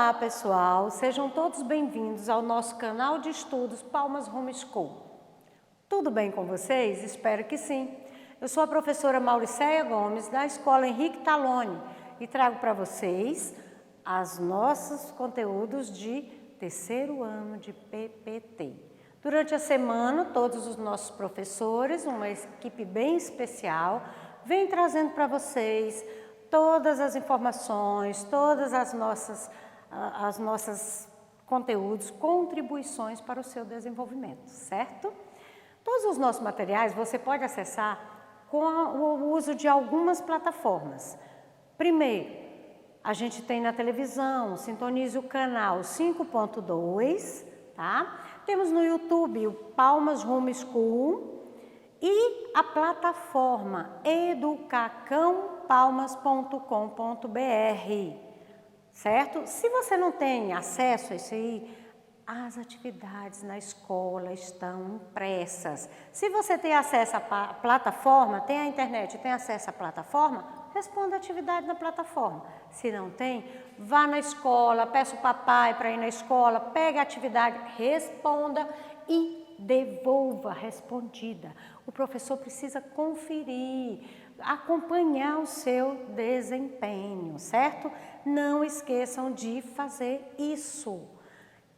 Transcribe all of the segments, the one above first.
Olá, pessoal! Sejam todos bem-vindos ao nosso canal de estudos Palmas Homeschool. Tudo bem com vocês? Espero que sim. Eu sou a professora Mauricéia Gomes, da Escola Henrique Taloni, e trago para vocês os nossos conteúdos de terceiro ano de PPT. Durante a semana, todos os nossos professores, uma equipe bem especial, vem trazendo para vocês todas as informações, todas as nossas conteúdos, contribuições para o seu desenvolvimento, certo? Todos os nossos materiais você pode acessar com o uso de algumas plataformas. Primeiro, a gente tem na televisão, sintonize o canal 5.2, tá? Temos no YouTube o Palmas Homeschool e a plataforma educacãopalmas.com.br, certo? Se você não tem acesso a isso aí, as atividades na escola estão impressas. Se você tem acesso à plataforma, tem a internet, tem acesso à plataforma, responda a atividade na plataforma. Se não tem, vá na escola, peça o papai para ir na escola, pegue a atividade, responda e devolva respondida. O professor precisa conferir, acompanhar o seu desempenho, certo? Não esqueçam de fazer isso.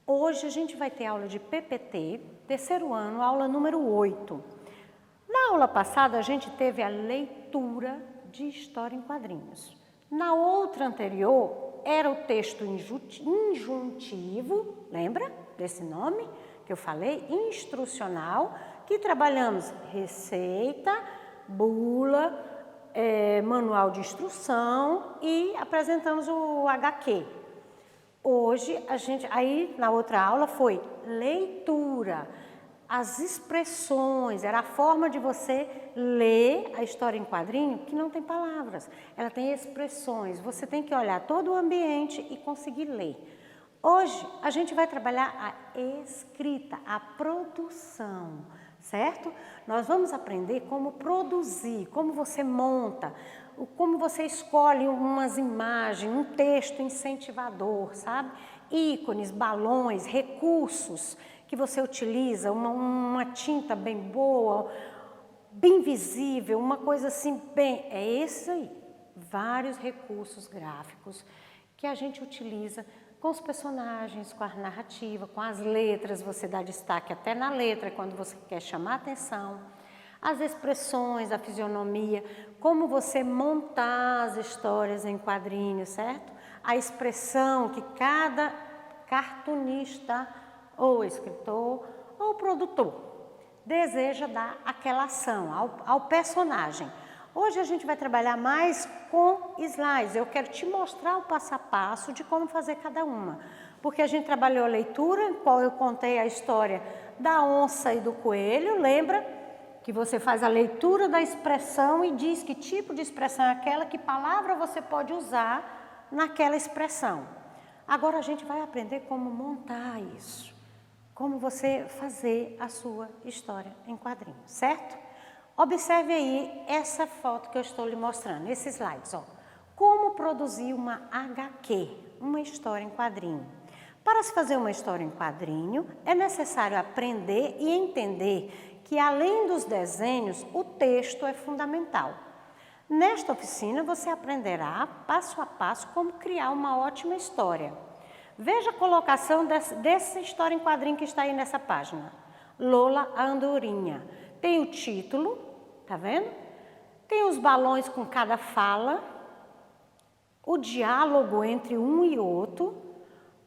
Hoje a gente vai ter aula de PPT, terceiro ano, aula número 8. Na aula passada a gente teve a leitura de história em quadrinhos. Na outra anterior era o texto injuntivo, lembra desse nome que eu falei? Instrucional, que trabalhamos receita, bula, manual de instrução e apresentamos o HQ. Hoje, aí na outra aula foi leitura, as expressões, era a forma de você ler a história em quadrinho que não tem palavras, ela tem expressões, você tem que olhar todo o ambiente e conseguir ler. Hoje, a gente vai trabalhar a escrita, a produção, certo? Nós vamos aprender como produzir, como você monta, como você escolhe umas imagens, um texto incentivador, sabe? Ícones, balões, recursos que você utiliza, uma tinta bem boa, bem visível, uma coisa assim, é esse aí. Vários recursos gráficos que a gente utiliza com os personagens, com a narrativa, com as letras, você dá destaque até na letra quando você quer chamar a atenção. As expressões, a fisionomia, como você montar as histórias em quadrinhos, certo? A expressão que cada cartunista, ou escritor, ou produtor deseja dar àquela ação, ao personagem. Hoje a gente vai trabalhar mais com slides, eu quero te mostrar o passo a passo de como fazer cada uma. Porque a gente trabalhou a leitura, em qual eu contei a história da onça e do coelho, lembra? Que você faz a leitura da expressão e diz que tipo de expressão é aquela, que palavra você pode usar naquela expressão. Agora a gente vai aprender como montar isso, como você fazer a sua história em quadrinhos, certo? Observe aí essa foto que eu estou lhe mostrando, esses slides, ó. Como produzir uma HQ, uma história em quadrinho. Para se fazer uma história em quadrinho, é necessário aprender e entender que, além dos desenhos, o texto é fundamental. Nesta oficina, você aprenderá, passo a passo, como criar uma ótima história. Veja a colocação dessa história em quadrinho que está aí nessa página. Lola a Andorinha. Tem o título, tá vendo? Tem os balões com cada fala, o diálogo entre um e outro,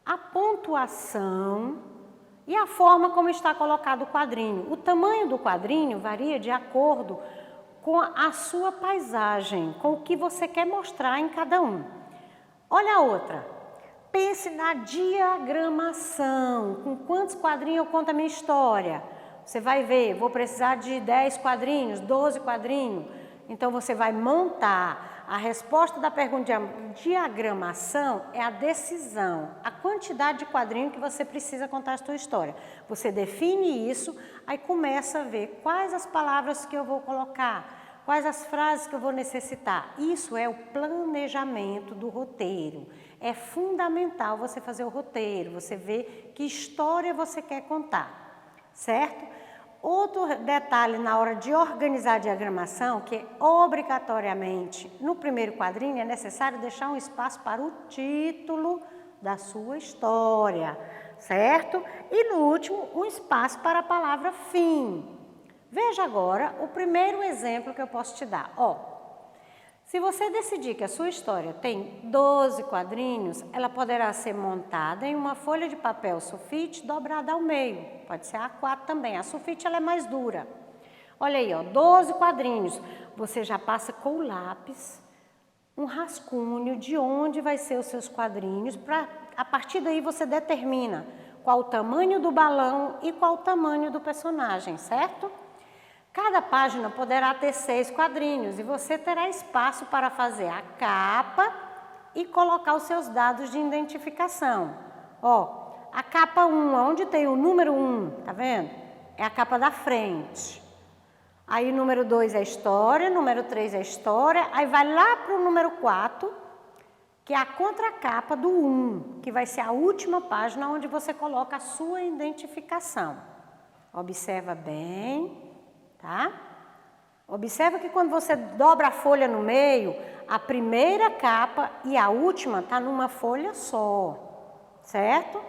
a pontuação e a forma como está colocado o quadrinho. O tamanho do quadrinho varia de acordo com a sua paisagem, com o que você quer mostrar em cada um. Olha a outra. Pense na diagramação. Com quantos quadrinhos eu conto a minha história? Você vai ver, vou precisar de 10 quadrinhos, 12 quadrinhos. Então, você vai montar. A resposta da pergunta de diagramação é a decisão, a quantidade de quadrinho que você precisa contar a sua história. Você define isso, aí começa a ver quais as palavras que eu vou colocar, Quais as frases que eu vou necessitar? Isso é o planejamento do roteiro. É fundamental você fazer o roteiro, você ver que história você quer contar, certo? Outro detalhe na hora de organizar a diagramação, que obrigatoriamente no primeiro quadrinho é necessário deixar um espaço para o título da sua história, certo? E no último, um espaço para a palavra fim. Veja agora o primeiro exemplo que eu posso te dar. Se você decidir que a sua história tem 12 quadrinhos, ela poderá ser montada em uma folha de papel sulfite dobrada ao meio. Pode ser A4 também. A sulfite ela é mais dura. Olha aí, 12 quadrinhos. Você já passa com o lápis um rascunho de onde vai ser os seus quadrinhos. A partir daí você determina qual o tamanho do balão e qual o tamanho do personagem, certo? Cada página poderá ter 6 quadrinhos e você terá espaço para fazer a capa e colocar os seus dados de identificação. A capa 1, onde tem o número 1, tá vendo? É a capa da frente. Aí número 2 é a história, número 3 é a história, aí vai lá para o número 4, que é a contracapa do 1, que vai ser a última página onde você coloca a sua identificação. Observa bem. Tá? Observa que quando você dobra a folha no meio, a primeira capa e a última está numa folha só, certo?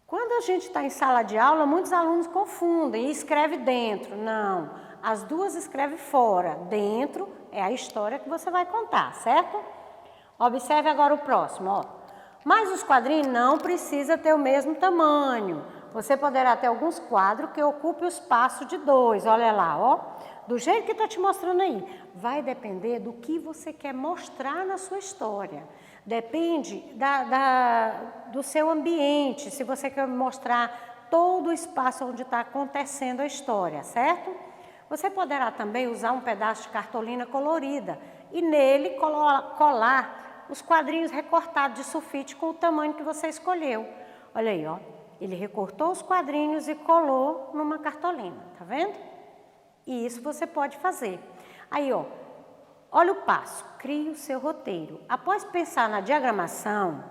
Quando a gente está em sala de aula, muitos alunos confundem e escreve dentro. Não, as duas escreve fora. Dentro é a história que você vai contar, certo? Observe agora o próximo, Mas os quadrinhos não precisam ter o mesmo tamanho. Você poderá ter alguns quadros que ocupem o espaço de 2, olha lá, do jeito que está te mostrando aí. Vai depender do que você quer mostrar na sua história. Depende do seu ambiente, se você quer mostrar todo o espaço onde está acontecendo a história, certo? Você poderá também usar um pedaço de cartolina colorida e nele colar os quadrinhos recortados de sulfite com o tamanho que você escolheu. Olha aí, Ele recortou os quadrinhos e colou numa cartolina, tá vendo? E isso você pode fazer. Aí, olha o passo, crie o seu roteiro. Após pensar na diagramação,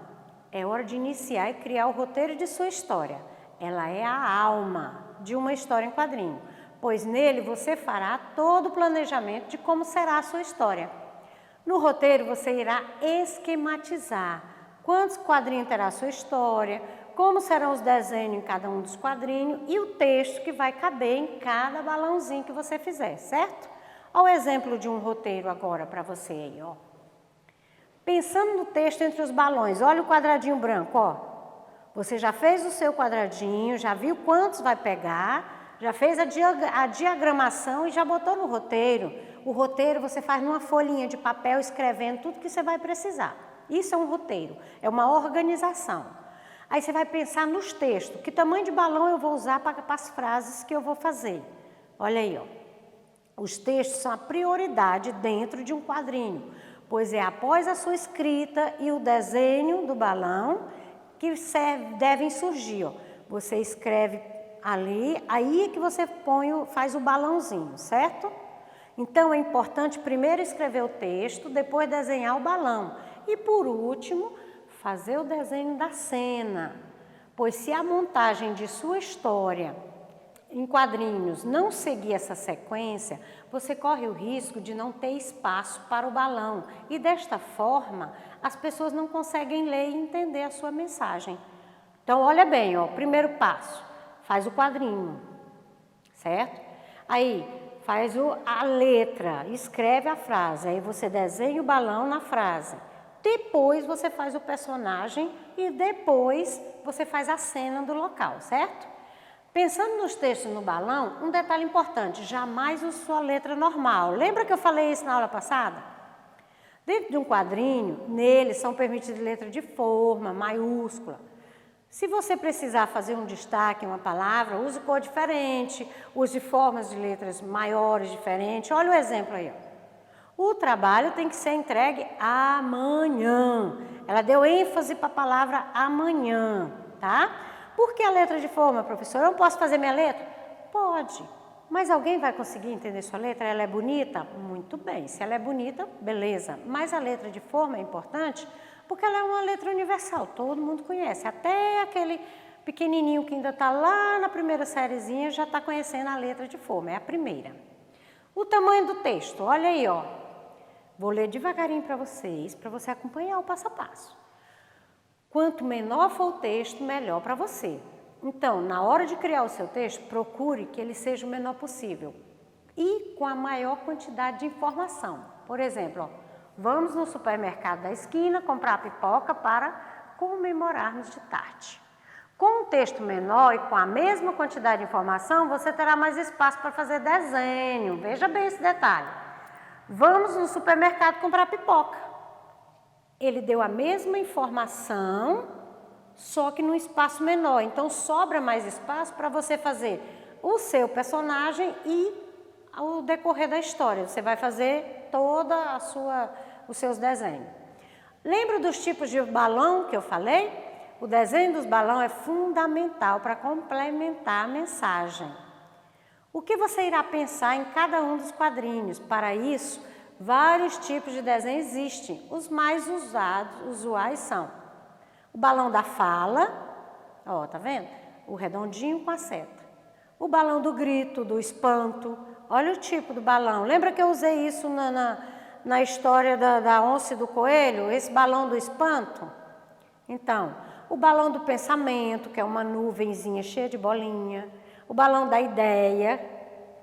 é hora de iniciar e criar o roteiro de sua história. Ela é a alma de uma história em quadrinho, pois nele você fará todo o planejamento de como será a sua história. No roteiro você irá esquematizar quantos quadrinhos terá a sua história, como serão os desenhos em cada um dos quadrinhos e o texto que vai caber em cada balãozinho que você fizer, certo? Olha o exemplo de um roteiro agora para você aí, Pensando no texto entre os balões, olha o quadradinho branco, Você já fez o seu quadradinho, já viu quantos vai pegar, já fez a diagramação e já botou no roteiro. O roteiro você faz numa folhinha de papel escrevendo tudo que você vai precisar. Isso é um roteiro, é uma organização. Aí você vai pensar nos textos, que tamanho de balão eu vou usar para as frases que eu vou fazer. Olha aí, Os textos são a prioridade dentro de um quadrinho, pois é após a sua escrita e o desenho do balão que devem surgir. Você escreve ali, aí é que você faz o balãozinho, certo? Então é importante primeiro escrever o texto, depois desenhar o balão e por último fazer o desenho da cena, pois se a montagem de sua história em quadrinhos não seguir essa sequência, você corre o risco de não ter espaço para o balão e desta forma as pessoas não conseguem ler e entender a sua mensagem. Então olha bem, primeiro passo, faz o quadrinho, certo? Aí faz a letra, escreve a frase, aí você desenha o balão na frase. Depois você faz o personagem e depois você faz a cena do local, certo? Pensando nos textos no balão, um detalhe importante, jamais use sua letra normal. Lembra que eu falei isso na aula passada? Dentro de um quadrinho, nele são permitidas letras de forma, maiúscula. Se você precisar fazer um destaque em uma palavra, use cor diferente, use formas de letras maiores, diferentes. Olha o exemplo aí, O trabalho tem que ser entregue amanhã. Ela deu ênfase para a palavra amanhã, tá? Por que a letra de forma, professora? Eu não posso fazer minha letra? Pode, Mas alguém vai conseguir entender sua letra? Ela é bonita? Muito bem. Se ela é bonita, beleza. Mas a letra de forma é importante porque ela é uma letra universal, todo mundo conhece. Até aquele pequenininho que ainda está lá na primeira sériezinha já está conhecendo a letra de forma, é a primeira. O tamanho do texto, olha aí, ó. Vou ler devagarinho para você acompanhar o passo a passo. Quanto menor for o texto, melhor para você. Então, na hora de criar o seu texto, procure que ele seja o menor possível e com a maior quantidade de informação. Por exemplo, ó, vamos no supermercado da esquina comprar pipoca para comemorarmos de tarde. Com um texto menor e com a mesma quantidade de informação, você terá mais espaço para fazer desenho. Veja bem esse detalhe. Vamos no supermercado comprar pipoca. Ele deu a mesma informação, só que num espaço menor. Então, sobra mais espaço para você fazer o seu personagem e o decorrer da história. Você vai fazer toda os seus desenhos. Lembra dos tipos de balão que eu falei? O desenho dos balões é fundamental para complementar a mensagem. O que você irá pensar em cada um dos quadrinhos? Para isso, vários tipos de desenho existem. Os mais usuais são o balão da fala, ó, tá vendo? O redondinho com a seta. O balão do grito, do espanto. Olha o tipo do balão. Lembra que eu usei isso na história da onça e do coelho? Esse balão do espanto? Então, o balão do pensamento, que é uma nuvenzinha cheia de bolinha. O balão da ideia,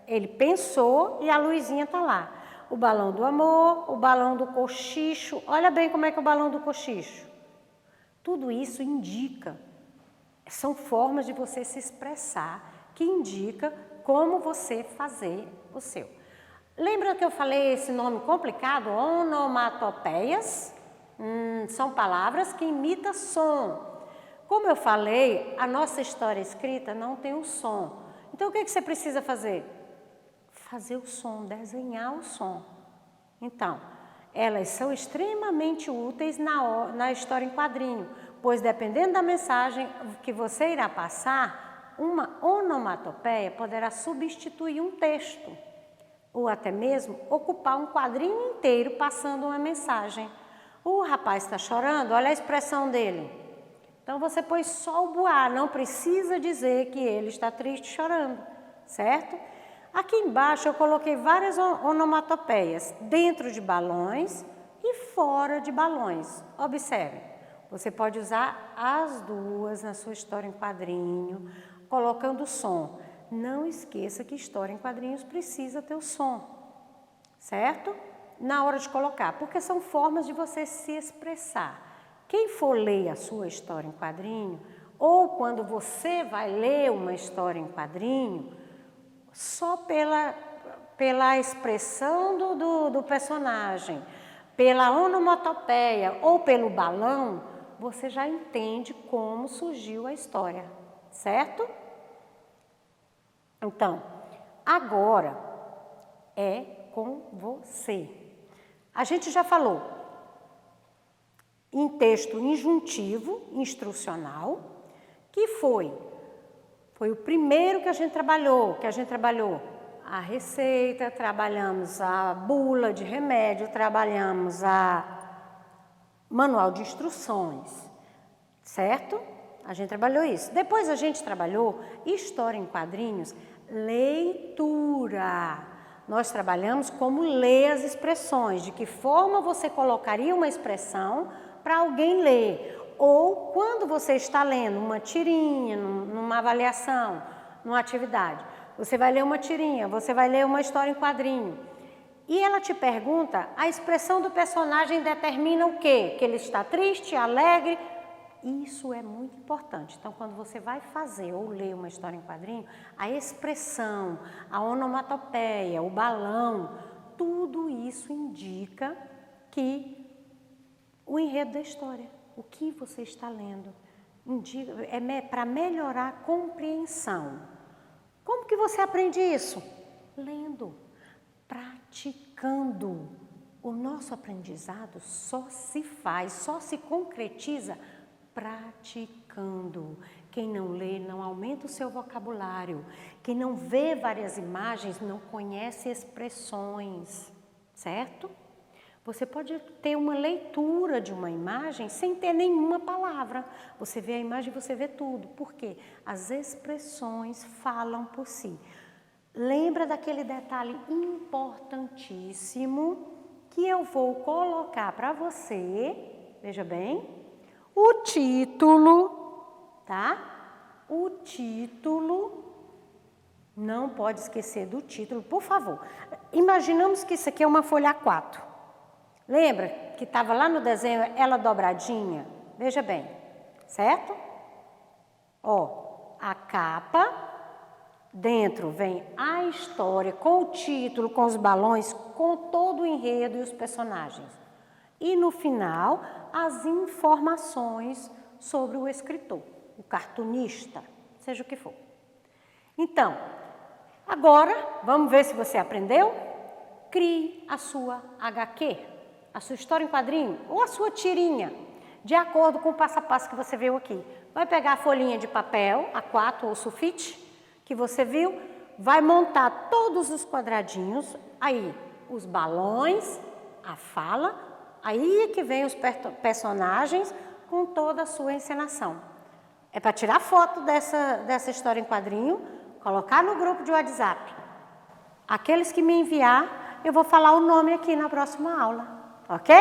ele pensou e a luzinha está lá. O balão do amor, o balão do cochicho. Olha bem como é que é o balão do cochicho. Tudo isso indica, são formas de você se expressar, que indica como você fazer o seu. Lembra que eu falei esse nome complicado? Onomatopeias? São palavras que imitam som. Como eu falei, a nossa história escrita não tem o som. Então, o que você precisa fazer? Fazer o som, desenhar o som. Então, elas são extremamente úteis na história em quadrinho, pois dependendo da mensagem que você irá passar, uma onomatopeia poderá substituir um texto, ou até mesmo ocupar um quadrinho inteiro passando uma mensagem. O rapaz está chorando, olha a expressão dele. Então você põe só o boá, não precisa dizer que ele está triste chorando, certo? Aqui embaixo eu coloquei várias onomatopeias, dentro de balões e fora de balões. Observe, você pode usar as duas na sua história em quadrinho, colocando som. Não esqueça que história em quadrinhos precisa ter o som, certo? Na hora de colocar, porque são formas de você se expressar. Quem for ler a sua história em quadrinho, ou quando você vai ler uma história em quadrinho, só pela expressão do personagem, pela onomatopeia ou pelo balão, você já entende como surgiu a história, certo? Então, agora é com você. A gente já falou em texto injuntivo, instrucional, que foi o primeiro que a gente trabalhou, a receita, trabalhamos a bula de remédio, trabalhamos a manual de instruções, certo? A gente trabalhou isso. Depois a gente trabalhou história em quadrinhos, leitura. Nós trabalhamos como ler as expressões, de que forma você colocaria uma expressão para alguém ler. Ou quando você está lendo uma tirinha, numa avaliação, numa atividade, você vai ler uma tirinha, você vai ler uma história em quadrinho. E ela te pergunta, a expressão do personagem determina o quê? Que ele está triste, alegre? Isso é muito importante. Então, quando você vai fazer ou ler uma história em quadrinho, a expressão, a onomatopeia, o balão, tudo isso indica que o enredo da história, o que você está lendo, é para melhorar a compreensão. Como que você aprende isso? Lendo, praticando. O nosso aprendizado só se faz, só se concretiza praticando. Quem não lê não aumenta aumenta o seu vocabulário. Quem não vê várias imagens não conhece expressões, certo? Você pode ter uma leitura de uma imagem sem ter nenhuma palavra. Você vê a imagem e você vê tudo. Por quê? As expressões falam por si. Lembra daquele detalhe importantíssimo que eu vou colocar para você, veja bem, o título, tá? O título, não pode esquecer do título, por favor. Imaginamos que isso aqui é uma folha A4. Lembra que estava lá no desenho ela dobradinha? Veja bem, certo? Ó, a capa, dentro vem a história com o título, com os balões, com todo o enredo e os personagens. E no final, as informações sobre o escritor, o cartunista, seja o que for. Então, agora, vamos ver se você aprendeu? Crie a sua HQ, a sua história em quadrinho ou a sua tirinha, de acordo com o passo a passo que você viu aqui. Vai pegar a folhinha de papel, A4 ou sulfite, que você viu, vai montar todos os quadradinhos, aí os balões, a fala, aí é que vem os personagens com toda a sua encenação. É para tirar foto dessa história em quadrinho, colocar no grupo de WhatsApp. Aqueles que me enviar, eu vou falar o nome aqui na próxima aula. Ok?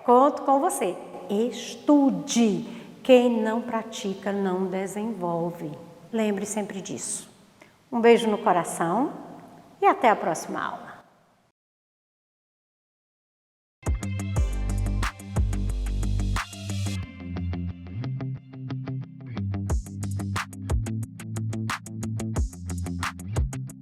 Conto com você. Estude. Quem não pratica não desenvolve. Lembre sempre disso. Um beijo no coração e até a próxima aula.